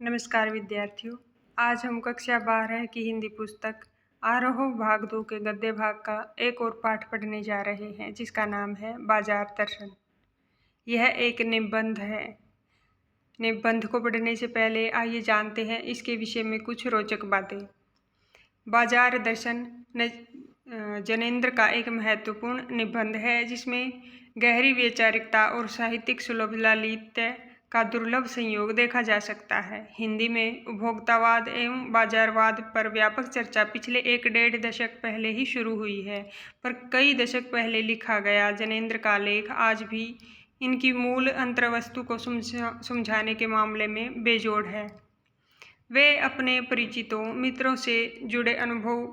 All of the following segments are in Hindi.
नमस्कार विद्यार्थियों। आज हम कक्षा 12 की हिंदी पुस्तक आरोह भाग 2 के गद्य भाग का एक और पाठ पढ़ने जा रहे हैं, जिसका नाम है बाजार दर्शन। यह एक निबंध है। निबंध को पढ़ने से पहले आइए जानते हैं इसके विषय में कुछ रोचक बातें। बाजार दर्शन जनेंद्र का एक महत्वपूर्ण निबंध है, जिसमें गहरी वैचारिकता और साहित्यिक सुलभ लालित्य का दुर्लभ संयोग देखा जा सकता है। हिंदी में उपभोक्तावाद एवं बाजारवाद पर व्यापक चर्चा पिछले 1-1.5 दशक पहले ही शुरू हुई है, पर कई दशक पहले लिखा गया जनेंद्र का लेख आज भी इनकी मूल अंतर्वस्तु को समझाने के मामले में बेजोड़ है। वे अपने परिचितों मित्रों से जुड़े अनुभव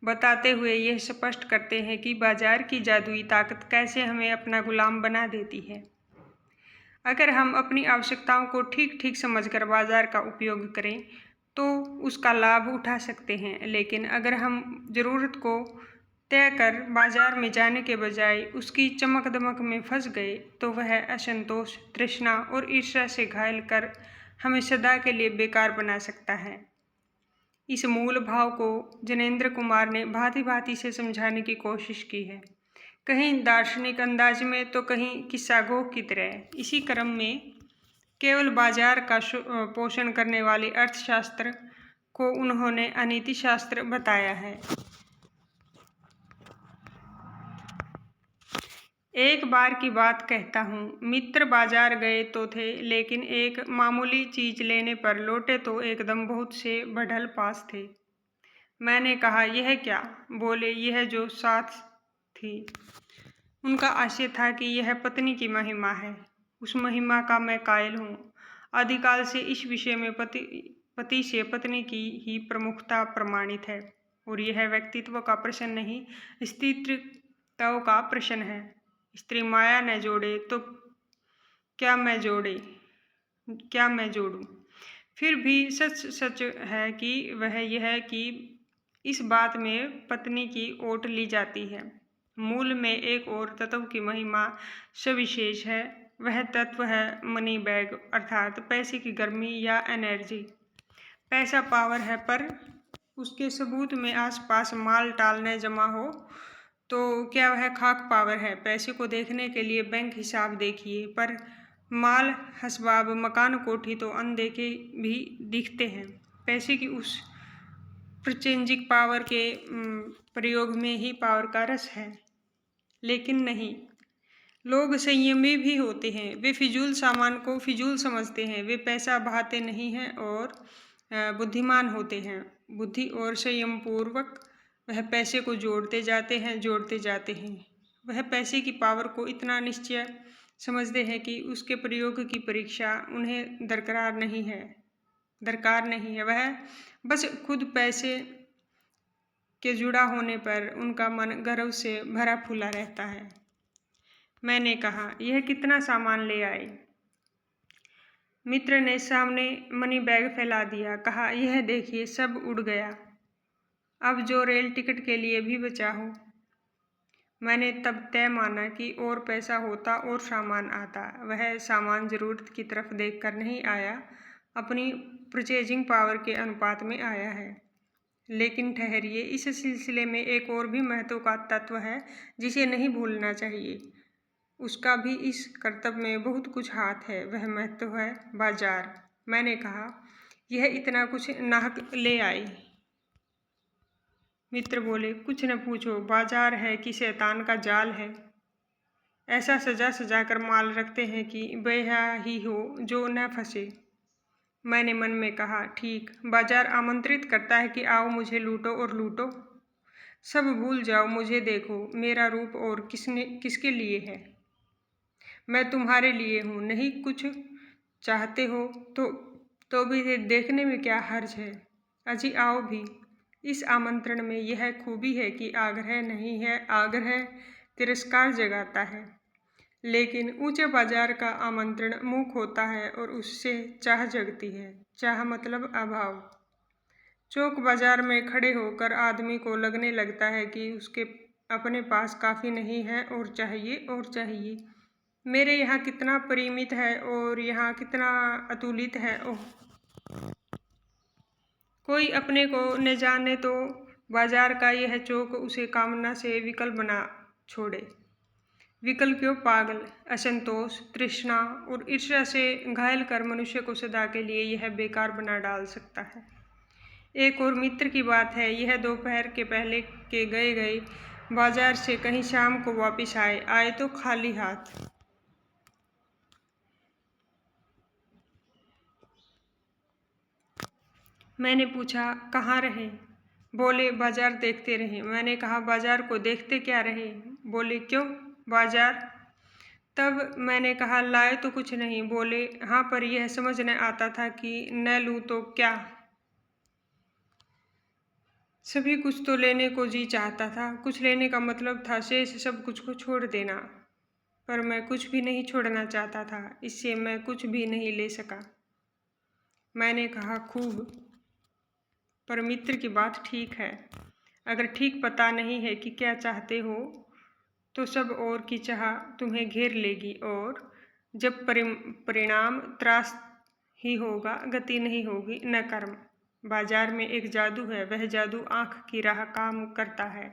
बताते हुए यह स्पष्ट करते हैं कि बाजार की जादुई ताकत कैसे हमें अपना गुलाम बना देती है। अगर हम अपनी आवश्यकताओं को ठीक ठीक समझकर बाजार का उपयोग करें तो उसका लाभ उठा सकते हैं, लेकिन अगर हम ज़रूरत को तय कर बाजार में जाने के बजाय उसकी चमक दमक में फंस गए तो वह असंतोष, तृष्णा और ईर्ष्या से घायल कर हमें सदा के लिए बेकार बना सकता है। इस मूल भाव को जनेंद्र कुमार ने भांति भांति से समझाने की कोशिश की है, कहीं दार्शनिक अंदाज में तो कहीं किस्सागोह की तरह। इसी क्रम में केवल बाजार का पोषण करने वाले अर्थशास्त्र को उन्होंने अनीति शास्त्र बताया है। एक बार की बात कहता हूँ, मित्र बाजार गए तो थे, लेकिन एक मामूली चीज लेने पर लौटे तो एकदम बहुत से बढ़ल पास थे। मैंने कहा, यह क्या? बोले, यह जो साथ थी। उनका आशय था कि यह पत्नी की महिमा है। उस महिमा का मैं कायल हूँ। आदिकाल से इस विषय में पति से पत्नी की ही प्रमुखता प्रमाणित है, और यह व्यक्तित्व का प्रश्न नहीं, स्त्रीत्व का प्रश्न है। स्त्री माया न जोड़े तो क्या मैं जोड़ूं? फिर भी सच है कि वह यह कि इस बात में पत्नी की ओट ली जाती है। मूल में एक और तत्व की महिमा सविशेष है। वह तत्व है मनी बैग, अर्थात पैसे की गर्मी या एनर्जी। पैसा पावर है, पर उसके सबूत में आसपास माल टाल न जमा हो तो क्या वह खाक पावर है? पैसे को देखने के लिए बैंक हिसाब देखिए, पर माल, हसबाब, मकान, कोठी तो अनदेखे भी दिखते हैं। पैसे की उस प्रचेंजिक पावर के प्रयोग में ही पावर का रस है। लेकिन नहीं, लोग संयमी भी होते हैं। वे फिजूल सामान को फिजूल समझते हैं। वे पैसा बहाते नहीं हैं और बुद्धिमान होते हैं। बुद्धि और संयम पूर्वक वह पैसे को जोड़ते जाते हैं। वह पैसे की पावर को इतना निश्चय समझते हैं कि उसके प्रयोग की परीक्षा उन्हें दरकार नहीं है। वह बस खुद पैसे के जुड़ा होने पर उनका मन गर्व से भरा फूला रहता है। मैंने कहा, यह कितना सामान ले आए? मित्र ने सामने मनी बैग फैला दिया। कहा, यह देखिए, सब उड़ गया। अब जो रेल टिकट के लिए भी बचा हो। मैंने तब तय माना कि और पैसा होता और सामान आता। वह सामान जरूरत की तरफ देखकर नहीं आया, अपनी परचेजिंग पावर के अनुपात में आया है। लेकिन ठहरिए, इस सिलसिले में एक और भी महत्व का तत्व है जिसे नहीं भूलना चाहिए। उसका भी इस कर्तव्य में बहुत कुछ हाथ है। वह महत्व है बाजार। मैंने कहा, यह इतना कुछ नाहक ले आई? मित्र बोले, कुछ न पूछो। बाजार है कि शैतान का जाल है। ऐसा सजा सजा कर माल रखते हैं कि बेहा ही हो जो न फंसे। मैंने मन में कहा, ठीक, बाजार आमंत्रित करता है कि आओ मुझे लूटो और लूटो। सब भूल जाओ, मुझे देखो। मेरा रूप और किसके लिए है? मैं तुम्हारे लिए हूँ। नहीं कुछ चाहते हो तो भी देखने में क्या हर्ज है? अजी आओ भी। इस आमंत्रण में यह खूबी है कि आग्रह नहीं है। आग्रह तिरस्कार जगाता है, लेकिन ऊंचे बाजार का आमंत्रण मूक होता है और उससे चाह जगती है। चाह मतलब अभाव। चौक बाजार में खड़े होकर आदमी को लगने लगता है कि उसके अपने पास काफ़ी नहीं है और चाहिए। मेरे यहाँ कितना परिमित है और यहाँ कितना अतुलित है। ओह, कोई अपने को न जाने तो बाजार का यह चौक उसे कामना से विकल बना छोड़े। विकल क्यों? पागल, असंतोष, तृष्णा और ईर्ष्या से घायल कर मनुष्य को सदा के लिए यह बेकार बना डाल सकता है। एक और मित्र की बात है, यह दोपहर के पहले के गए बाजार से कहीं शाम को वापिस आए तो खाली हाथ। मैंने पूछा, कहाँ रहे? बोले, बाजार देखते रहे। मैंने कहा, बाजार को देखते क्या रहे? बोले, क्यों? बाजार। तब मैंने कहा, लाए तो कुछ नहीं। बोले, हाँ, पर यह समझ न आता था कि न लूँ तो क्या। सभी कुछ तो लेने को जी चाहता था। कुछ लेने का मतलब था शेष सब कुछ को छोड़ देना, पर मैं कुछ भी नहीं छोड़ना चाहता था, इससे मैं कुछ भी नहीं ले सका। मैंने कहा, खूब, पर मित्र की बात ठीक है। अगर ठीक पता नहीं है कि क्या चाहते हो तो सब और की चाह तुम्हें घेर लेगी और जब परिणाम त्रास ही होगा, गति नहीं होगी न कर्म। बाजार में एक जादू है, वह जादू आँख की राह काम करता है।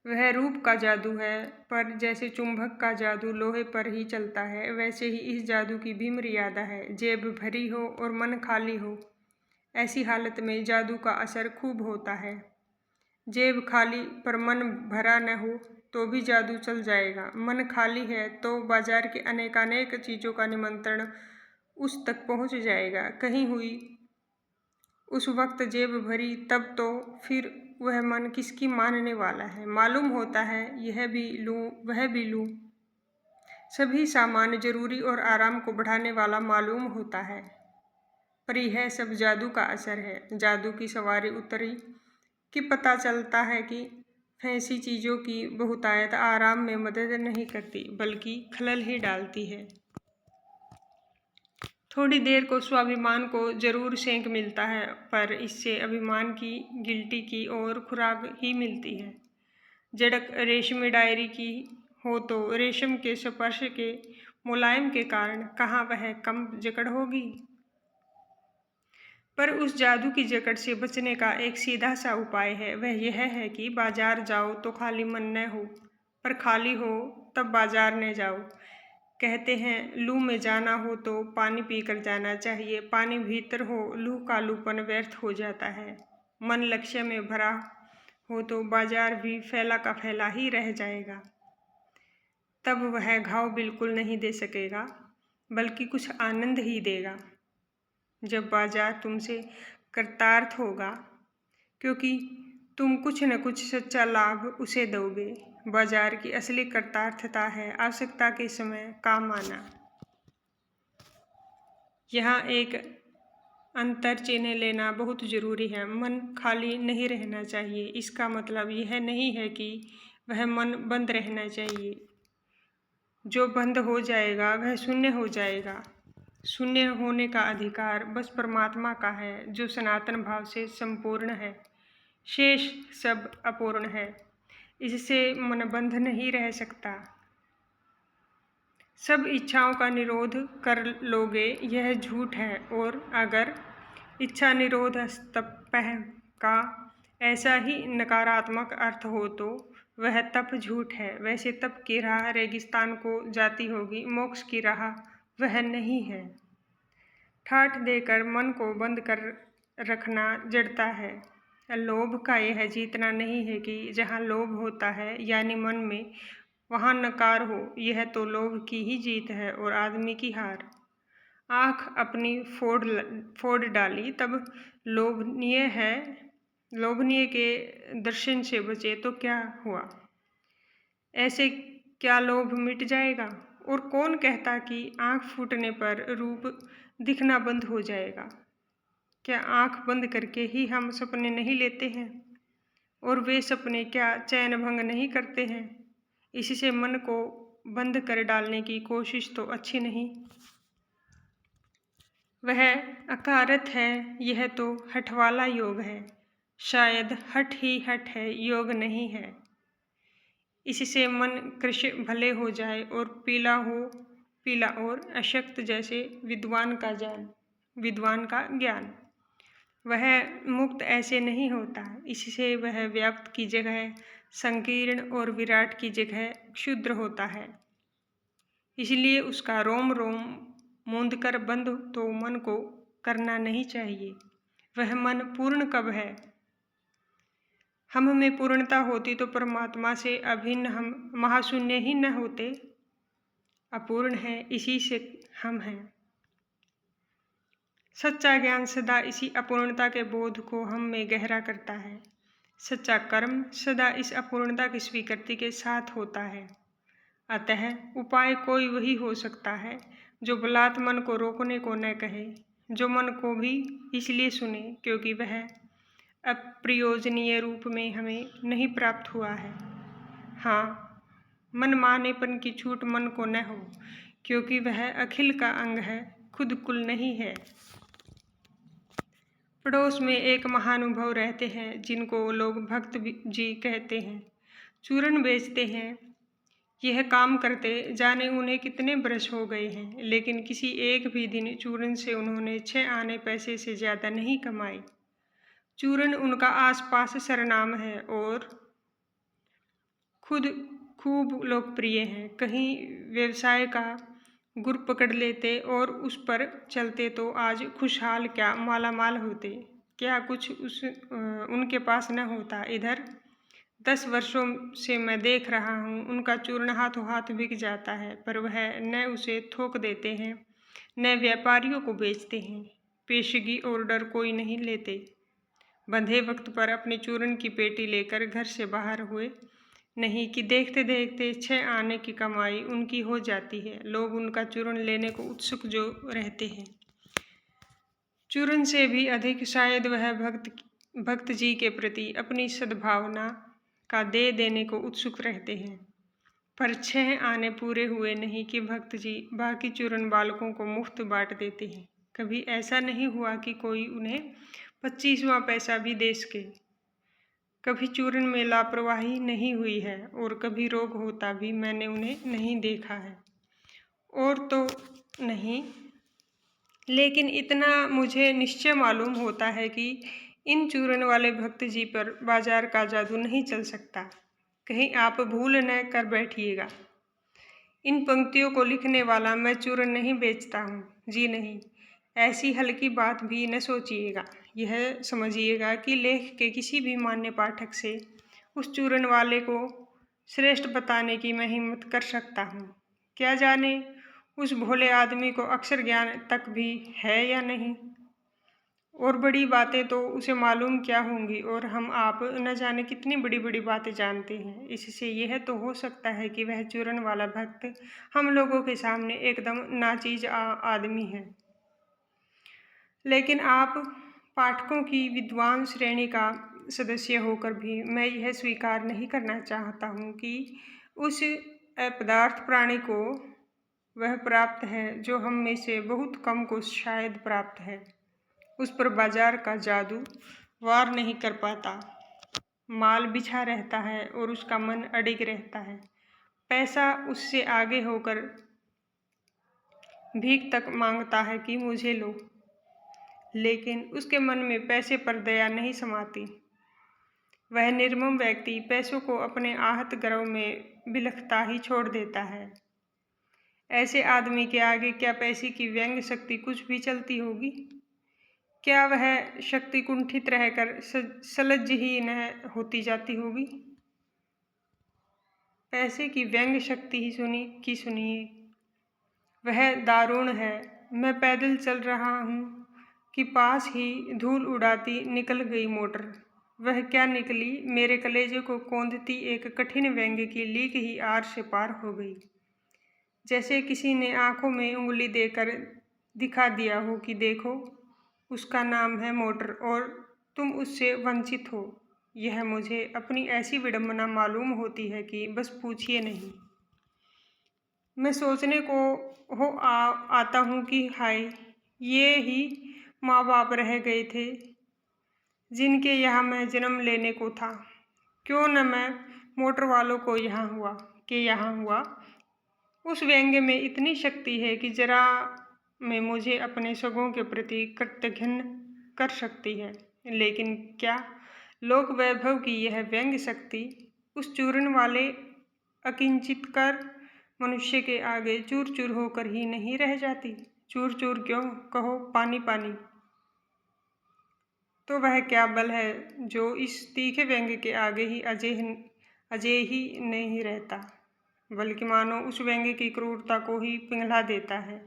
वह रूप का जादू है, पर जैसे चुंबक का जादू लोहे पर ही चलता है, वैसे ही इस जादू की भी मर्यादा है। जेब भरी हो और मन खाली हो, ऐसी हालत में जादू का असर खूब होता है। जेब खाली पर मन भरा न हो तो भी जादू चल जाएगा। मन खाली है तो बाजार के अनेकानेक चीज़ों का निमंत्रण उस तक पहुंच जाएगा। कहीं हुई उस वक्त जेब भरी, तब तो फिर वह मन किसकी मानने वाला है। मालूम होता है यह भी लूँ वह भी लूँ, सभी सामान जरूरी और आराम को बढ़ाने वाला मालूम होता है, पर यह सब जादू का असर है। जादू की सवारी उतरी कि पता चलता है कि फैंसी चीज़ों की बहुतायत आराम में मदद नहीं करती, बल्कि खलल ही डालती है। थोड़ी देर को स्वाभिमान को जरूर सेंक मिलता है, पर इससे अभिमान की गिल्टी की और खुराक ही मिलती है। जड़क रेशमी डायरी की हो तो रेशम के स्पर्श के मुलायम के कारण कहाँ वह कम जकड़ होगी। पर उस जादू की जकड़ से बचने का एक सीधा सा उपाय है। वह यह है कि बाजार जाओ तो खाली मन न हो, पर खाली हो तब बाजार न जाओ। कहते हैं लू में जाना हो तो पानी पीकर जाना चाहिए। पानी भीतर हो, लू का लूपन व्यर्थ हो जाता है। मन लक्ष्य में भरा हो तो बाजार भी फैला का फैला ही रह जाएगा। तब वह घाव बिल्कुल नहीं दे सकेगा, बल्कि कुछ आनंद ही देगा। जब बाजार तुमसे कृतार्थ होगा, क्योंकि तुम कुछ न कुछ सच्चा लाभ उसे दोगे। बाजार की असली कृतार्थता है आवश्यकता के समय काम आना। यहाँ एक अंतर चिन्ह लेना बहुत जरूरी है। मन खाली नहीं रहना चाहिए, इसका मतलब यह नहीं है कि वह मन बंद रहना चाहिए। जो बंद हो जाएगा वह शून्य हो जाएगा। शून्य होने का अधिकार बस परमात्मा का है, जो सनातन भाव से संपूर्ण है। शेष सब अपूर्ण है, इससे मन बंध नहीं रह सकता। सब इच्छाओं का निरोध कर लोगे यह झूठ है, और अगर इच्छा निरोध तपह का ऐसा ही नकारात्मक अर्थ हो तो वह तप झूठ है। वैसे तप की राह रेगिस्तान को जाती होगी, मोक्ष की राह वह नहीं है। ठाठ देकर मन को बंद कर रखना जड़ता है। लोभ का यह जीतना नहीं है कि जहाँ लोभ होता है यानी मन में, वहाँ नकार हो। यह तो लोभ की ही जीत है और आदमी की हार। आँख अपनी फोड़ डाली तब लोभनीय के दर्शन से बचे तो क्या हुआ। ऐसे क्या लोभ मिट जाएगा? और कौन कहता कि आँख फूटने पर रूप दिखना बंद हो जाएगा? क्या आँख बंद करके ही हम सपने नहीं लेते हैं? और वे सपने क्या चैन भंग नहीं करते हैं? इससे मन को बंद कर डालने की कोशिश तो अच्छी नहीं। वह अकारत है, यह तो हठ वाला योग है। शायद हठ ही हठ है, योग नहीं है। इससे मन कृश भले हो जाए और पीला और अशक्त जैसे विद्वान का ज्ञान। वह मुक्त ऐसे नहीं होता, इससे वह व्याप्त की जगह संकीर्ण और विराट की जगह क्षुद्र होता है। इसलिए उसका रोम रोम मूंद कर बंद तो मन को करना नहीं चाहिए। वह मन पूर्ण कब है? हम में पूर्णता होती तो परमात्मा से अभिन्न हम महाशून्य ही न होते। अपूर्ण है, इसी से हम हैं। सच्चा ज्ञान सदा इसी अपूर्णता के बोध को हम में गहरा करता है। सच्चा कर्म सदा इस अपूर्णता की स्वीकृति के साथ होता है। अतः उपाय कोई वही हो सकता है जो बलात् मन को रोकने को न कहे, जो मन को भी इसलिए सुने क्योंकि वह अप्रयोजनीय रूप में हमें नहीं प्राप्त हुआ है। हाँ, मन मानेपन की छूट मन को न हो, क्योंकि वह अखिल का अंग है, खुद कुल नहीं है। पड़ोस में एक महानुभव रहते हैं जिनको लोग भक्त जी कहते हैं। चूर्ण बेचते हैं। यह काम करते जाने उन्हें कितने वर्ष हो गए हैं, लेकिन किसी एक भी दिन चूर्ण से उन्होंने 6 आने पैसे से ज़्यादा नहीं कमाए। चूर्ण उनका आसपास सरनाम है और खुद खूब लोकप्रिय है। कहीं व्यवसाय का गुर पकड़ लेते और उस पर चलते तो आज खुशहाल क्या मालामाल होते। क्या कुछ उनके पास न होता। इधर 10 वर्षों से मैं देख रहा हूँ, उनका चूर्ण हाथों हाथ बिक जाता है, पर वह न उसे थोक देते हैं न व्यापारियों को बेचते हैं। पेशगी ऑर्डर कोई नहीं लेते। बंधे वक्त पर अपने चूर्ण की पेटी लेकर घर से बाहर हुए नहीं कि देखते देखते 6 आने की कमाई उनकी हो जाती है। लोग उनका चूर्ण लेने को उत्सुक जो रहते हैं। चूर्ण से भी अधिक शायद वह भक्त जी के प्रति अपनी सद्भावना का दे देने को उत्सुक रहते हैं। पर 6 आने पूरे हुए नहीं कि भक्त जी बाकी चूर्ण बालकों को मुफ्त बांट देते हैं। कभी ऐसा नहीं हुआ कि कोई उन्हें 25वां पैसा भी दे सके। कभी चूर्ण में लापरवाही नहीं हुई है और कभी रोग होता भी मैंने उन्हें नहीं देखा है। और तो नहीं, लेकिन इतना मुझे निश्चय मालूम होता है कि इन चूर्ण वाले भक्त जी पर बाजार का जादू नहीं चल सकता। कहीं आप भूल न कर बैठिएगा। इन पंक्तियों को लिखने वाला मैं चूर्ण नहीं बेचता हूँ, जी नहीं। ऐसी हल्की बात भी न सोचिएगा। यह समझिएगा कि लेख के किसी भी मान्य पाठक से उस चूर्ण वाले को श्रेष्ठ बताने की मैं हिम्मत कर सकता हूँ। क्या जाने उस भोले आदमी को अक्षर ज्ञान तक भी है या नहीं, और बड़ी बातें तो उसे मालूम क्या होंगी, और हम आप न जाने कितनी बड़ी बड़ी बातें जानते हैं। इससे यह तो हो सकता है कि वह चूर्ण वाला भक्त हम लोगों के सामने एकदम नाचीज आदमी है। लेकिन आप पाठकों की विद्वान श्रेणी का सदस्य होकर भी मैं यह स्वीकार नहीं करना चाहता हूँ कि उस अपदार्थ प्राणी को वह प्राप्त है जो हम में से बहुत कम को शायद प्राप्त है। उस पर बाजार का जादू वार नहीं कर पाता। माल बिछा रहता है और उसका मन अडिग रहता है। पैसा उससे आगे होकर भीख तक मांगता है कि मुझे लो, लेकिन उसके मन में पैसे पर दया नहीं समाती। वह निर्मम व्यक्ति पैसों को अपने आहत गर्व में बिलखता ही छोड़ देता है। ऐसे आदमी के आगे क्या पैसे की व्यंग शक्ति कुछ भी चलती होगी? क्या वह शक्ति कुंठित रहकर सलज्ज ही न होती जाती होगी? पैसे की व्यंग शक्ति ही सुनिए, वह दारुण है। मैं पैदल चल रहा हूँ कि पास ही धूल उड़ाती निकल गई मोटर। वह क्या निकली, मेरे कलेजे को कौंधती एक कठिन व्यंग की लीक ही आर से पार हो गई। जैसे किसी ने आंखों में उंगली देकर दिखा दिया हो कि देखो, उसका नाम है मोटर और तुम उससे वंचित हो। यह मुझे अपनी ऐसी विडंबना मालूम होती है कि बस पूछिए नहीं। मैं सोचने को आता हूँ कि हाय, ये ही माँ बाप रह गए थे जिनके यहाँ मैं जन्म लेने को था। क्यों न मैं मोटर वालों को यहाँ हुआ। उस व्यंग्य में इतनी शक्ति है कि जरा में मुझे अपने सगों के प्रति कृतघ्न कर सकती है। लेकिन क्या लोक वैभव की यह व्यंग्य शक्ति उस चूर्ण वाले अकिंचितकर मनुष्य के आगे चूर चूर होकर ही नहीं रह जाती? चूर चूर क्यों, कहो पानी पानी। तो वह क्या बल है जो इस तीखे व्यंग्य के आगे ही अजय ही नहीं रहता, बल्कि मानो उस व्यंग्य की क्रूरता को ही पिघला देता है।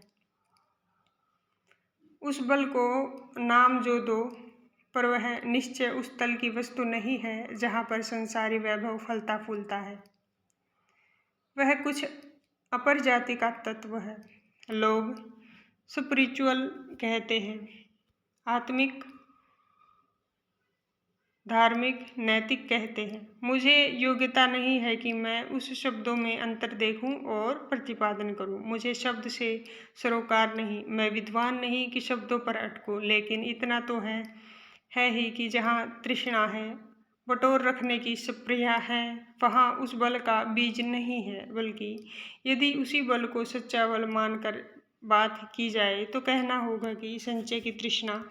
उस बल को नाम जो दो, पर वह निश्चय उस तल की वस्तु नहीं है जहाँ पर संसारी वैभव फलता फूलता है। वह कुछ अपर जाति का तत्व है। लोग स्पिरिचुअल कहते हैं, आत्मिक, धार्मिक, नैतिक कहते हैं। मुझे योग्यता नहीं है कि मैं उस शब्दों में अंतर देखूं और प्रतिपादन करूं। मुझे शब्द से सरोकार नहीं, मैं विद्वान नहीं कि शब्दों पर अटकूं। लेकिन इतना तो है ही कि जहाँ तृष्णा है, बटोर रखने की स्प्रिया है, वहाँ उस बल का बीज नहीं है, बल्कि यदि उसी बल को सच्चा बल मानकर बात की जाए तो कहना होगा कि संचय की तृष्णा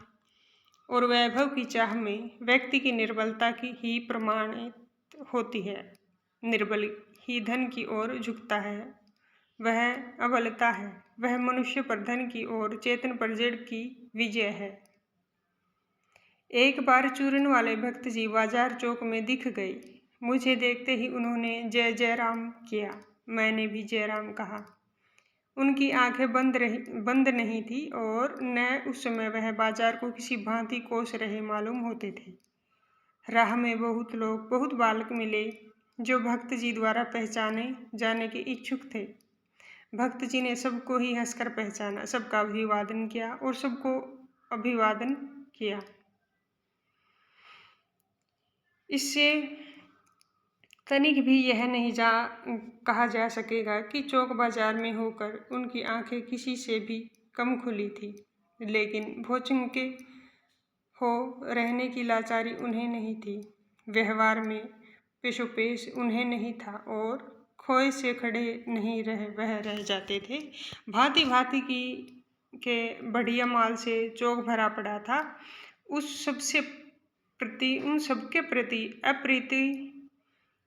और वैभव की चाह में व्यक्ति की निर्बलता की ही प्रमाणित होती है। निर्बल ही धन की ओर झुकता है, वह अबलता है। वह मनुष्य पर धन की ओर, चेतन पर जड़ की विजय है। एक बार चूर्ण वाले भक्त जी बाजार चौक में दिख गए। मुझे देखते ही उन्होंने जय जय राम किया। मैंने भी जय राम कहा। उनकी आंखें बंद नहीं थी और न उस समय वह बाजार को किसी भांति कोस रहे मालूम होते थे। राह में बहुत लोग, बहुत बालक मिले जो भक्त जी द्वारा पहचाने जाने के इच्छुक थे। भक्त जी ने सबको ही हंसकर पहचाना, सबका अभिवादन किया और सबको अभिवादन किया। इससे तनिक भी यह नहीं कहा जा सकेगा कि चौक बाजार में होकर उनकी आंखें किसी से भी कम खुली थी। लेकिन भौचक्के हो रहने की लाचारी उन्हें नहीं थी, व्यवहार में पेशोपेश उन्हें नहीं था और खोए से खड़े नहीं वह रह जाते थे। भांति भांति के बढ़िया माल से चौक भरा पड़ा था। उन सबके प्रति अप्रीति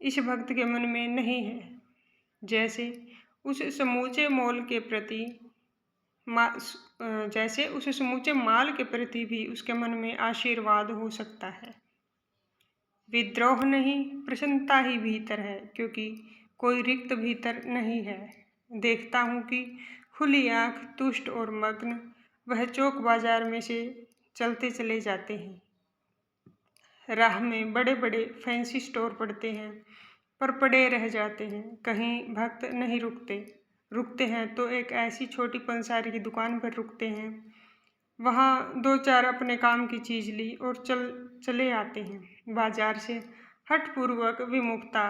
इस भक्त के मन में नहीं है, जैसे उस समूचे माल के प्रति भी उसके मन में आशीर्वाद हो सकता है। विद्रोह नहीं, प्रसन्नता ही भीतर है, क्योंकि कोई रिक्त भीतर नहीं है। देखता हूँ कि खुली आँख, तुष्ट और मग्न वह चौक बाजार में से चलते चले जाते हैं। राह में बड़े बड़े फैंसी स्टोर पड़ते हैं, पर पड़े रह जाते हैं। कहीं भक्त नहीं रुकते हैं तो एक ऐसी छोटी पंसारी की दुकान पर रुकते हैं। वहाँ दो चार अपने काम की चीज ली और चले आते हैं। बाजार से हठपूर्वक विमुखता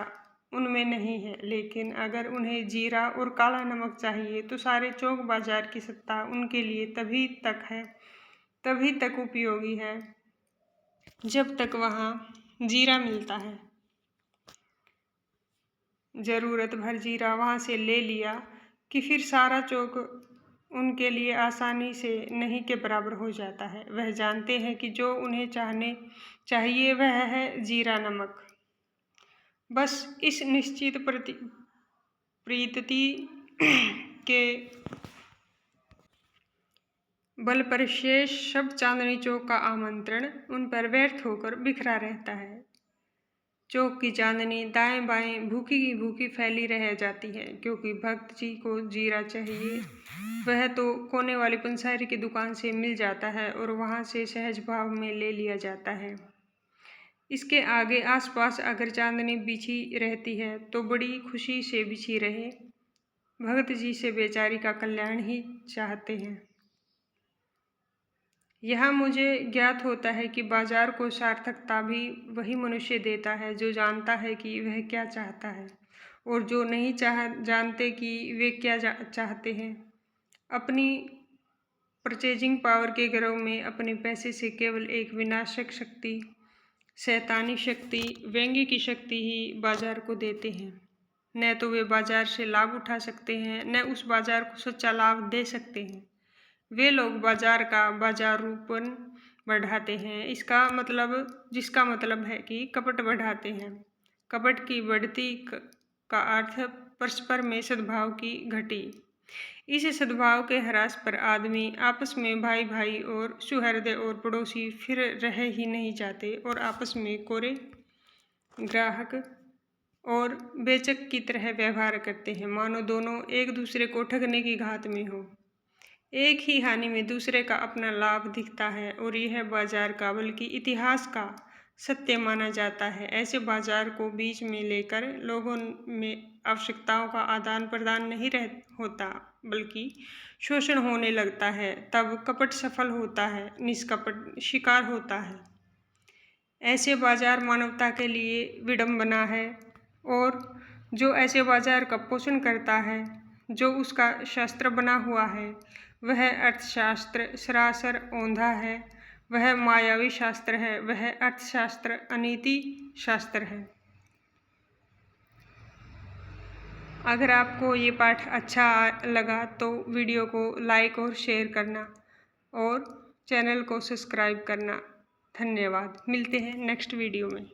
उनमें नहीं है, लेकिन अगर उन्हें जीरा और काला नमक चाहिए तो सारे चौक बाजार की सत्ता उनके लिए तभी तक उपयोगी है जब तक वहाँ जीरा मिलता है। जरूरत भर जीरा वहाँ से ले लिया कि फिर सारा चौक उनके लिए आसानी से नहीं के बराबर हो जाता है। वह जानते हैं कि जो उन्हें चाहिए वह है जीरा नमक। बस इस निश्चित प्रीति के बल पर शेष सब चांदनी चौक का आमंत्रण उन पर व्यर्थ होकर बिखरा रहता है। चौक की चांदनी दाएं बाएं भूखी की भूखी फैली रह जाती है, क्योंकि भक्त जी को जीरा चाहिए। वह तो कोने वाली पंसारी की दुकान से मिल जाता है और वहां से सहज भाव में ले लिया जाता है। इसके आगे आसपास अगर चांदनी बिछी रहती है तो बड़ी खुशी से बिछी रहे। भक्त जी से बेचारी का कल्याण ही चाहते हैं। यहाँ मुझे ज्ञात होता है कि बाजार को सार्थकता भी वही मनुष्य देता है जो जानता है कि वह क्या चाहता है और जो नहीं जानते कि वे क्या चाहते हैं। अपनी परचेजिंग पावर के गर्व में अपने पैसे से केवल एक विनाशक शक्ति, शैतानी शक्ति, व्यंग्य की शक्ति ही बाजार को देते हैं। न तो वे बाजार से लाभ उठा सकते हैं, न उस बाजार को सच्चा लाभ दे सकते हैं। वे लोग बाजार का बाजारूपन बढ़ाते हैं, जिसका मतलब है कि कपट बढ़ाते हैं। कपट की बढ़ती का अर्थ परस्पर में सद्भाव की घटी। इस सद्भाव के ह्रास पर आदमी आपस में भाई भाई और सुहृदय और पड़ोसी फिर रह ही नहीं जाते और आपस में कोरे ग्राहक और बेचक की तरह व्यवहार करते हैं, मानो दोनों एक दूसरे को ठगने की घात में हो। एक ही हानि में दूसरे का अपना लाभ दिखता है और यह बाजार का बल्कि इतिहास का सत्य माना जाता है। ऐसे बाजार को बीच में लेकर लोगों में आवश्यकताओं का आदान प्रदान नहीं होता, बल्कि शोषण होने लगता है। तब कपट सफल होता है, निष्कपट शिकार होता है। ऐसे बाजार मानवता के लिए विडंबना है और जो ऐसे बाजार का पोषण करता है, जो उसका शास्त्र बना हुआ है, वह अर्थशास्त्र सरासर औंधा है। वह मायावी शास्त्र है, वह अर्थशास्त्र अनीति शास्त्र है। अगर आपको ये पाठ अच्छा लगा तो वीडियो को लाइक और शेयर करना और चैनल को सब्सक्राइब करना। धन्यवाद। मिलते हैं नेक्स्ट वीडियो में।